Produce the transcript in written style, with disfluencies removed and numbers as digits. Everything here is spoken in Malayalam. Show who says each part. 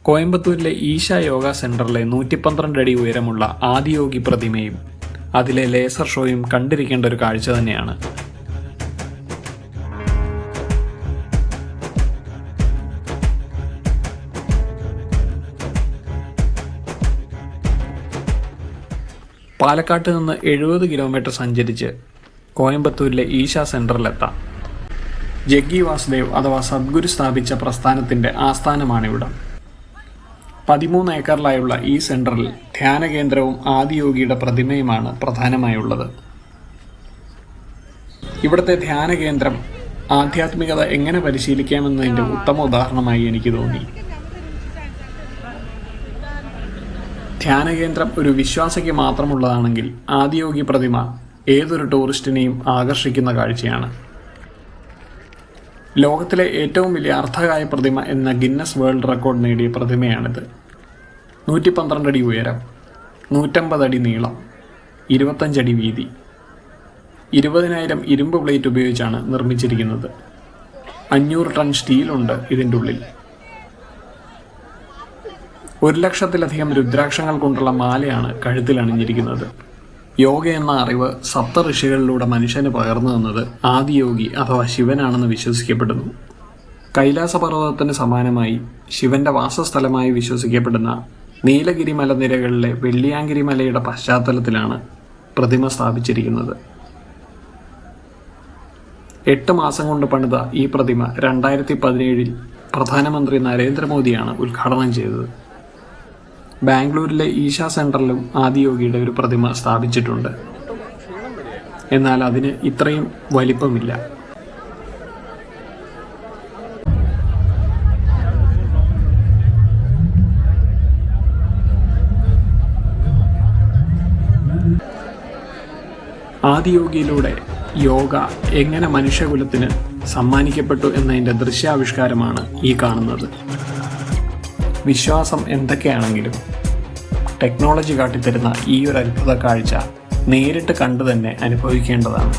Speaker 1: കോയമ്പത്തൂരിലെ ഈശ യോഗ സെന്ററിലെ 112 അടി ഉയരമുള്ള ആദിയോഗി പ്രതിമയും അതിലെ ലേസർ ഷോയും കണ്ടിരിക്കേണ്ട ഒരു കാഴ്ച തന്നെയാണ്. പാലക്കാട്ട് നിന്ന് 70 കിലോമീറ്റർ സഞ്ചരിച്ച് കോയമ്പത്തൂരിലെ ഈശ സെന്ററിലെത്താം. ജഗ്ഗി വാസുദേവ് അഥവാ സദ്ഗുരു സ്ഥാപിച്ച പ്രസ്ഥാനത്തിൻ്റെ ആസ്ഥാനമാണിവിടം. 13 ഏക്കറിലായുള്ള ഈ സെന്ററിൽ ധ്യാനകേന്ദ്രവും ആദിയോഗിയുടെ പ്രതിമയുമാണ് പ്രധാനമായുള്ളത്. ഇവിടുത്തെ ധ്യാനകേന്ദ്രം ആധ്യാത്മികത എങ്ങനെ പരിശീലിക്കാമെന്നതിൻ്റെ ഉത്തമ ഉദാഹരണമായി എനിക്ക് തോന്നി. ധ്യാനകേന്ദ്രം ഒരു വിശ്വാസിക്ക് മാത്രമുള്ളതാണെങ്കിൽ ആദിയോഗി പ്രതിമ ഏതൊരു ടൂറിസ്റ്റിനെയും ആകർഷിക്കുന്ന കാഴ്ചയാണ്. ലോകത്തിലെ ഏറ്റവും വലിയ അർദ്ധകായ പ്രതിമ എന്ന ഗിന്നസ് വേൾഡ് റെക്കോർഡ് നേടിയ പ്രതിമയാണിത്. 112 അടി ഉയരം, 150 അടി നീളം, 25 അടി വീതി, 20,000 ഇരുമ്പ് പ്ലേറ്റ് ഉപയോഗിച്ചാണ് നിർമ്മിച്ചിരിക്കുന്നത്. 500 ടൺ സ്റ്റീലുണ്ട് ഇതിൻ്റെ ഉള്ളിൽ. 1,00,000-ലധികം രുദ്രാക്ഷങ്ങൾ കൊണ്ടുള്ള മാലയാണ് കഴുത്തിൽ അണിഞ്ഞിരിക്കുന്നത്. യോഗ എന്ന അറിവ് സപ്ത ഋഷികളിലൂടെ മനുഷ്യന് പകർന്നു തന്നത് ആദിയോഗി അഥവാ ശിവനാണെന്ന് വിശ്വസിക്കപ്പെടുന്നു. കൈലാസപർവ്വതത്തിന് സമാനമായി ശിവന്റെ വാസസ്ഥലമായി വിശ്വസിക്കപ്പെടുന്ന നീലഗിരി മലനിരകളിലെ വെള്ളിയാങ്കിരി മലയുടെ പശ്ചാത്തലത്തിലാണ് പ്രതിമ സ്ഥാപിച്ചിരിക്കുന്നത്. 8 മാസം കൊണ്ട് പണിത ഈ പ്രതിമ 2017 പ്രധാനമന്ത്രി നരേന്ദ്രമോദിയാണ് ഉദ്ഘാടനം ചെയ്തത്. ബാംഗ്ലൂരിലെ ഈശ സെന്ററിലും ആദിയോഗിയുടെ ഒരു പ്രതിമ സ്ഥാപിച്ചിട്ടുണ്ട്. എന്നാൽ അതിന് ഇത്രയും വലിപ്പമില്ല. ആദിയോഗിയിലൂടെ യോഗ എങ്ങനെ മനുഷ്യകുലത്തിന് സമ്മാനിക്കപ്പെട്ടു എന്നതിൻ്റെ ദൃശ്യാവിഷ്കാരമാണ് ഈ കാണുന്നത്. വിശ്വാസം എന്തൊക്കെയാണെങ്കിലും ടെക്നോളജി കാട്ടിത്തരുന്ന ഈ ഒരു അത്ഭുത കാഴ്ച നേരിട്ട് കണ്ടു തന്നെ അനുഭവിക്കേണ്ടതാണ്.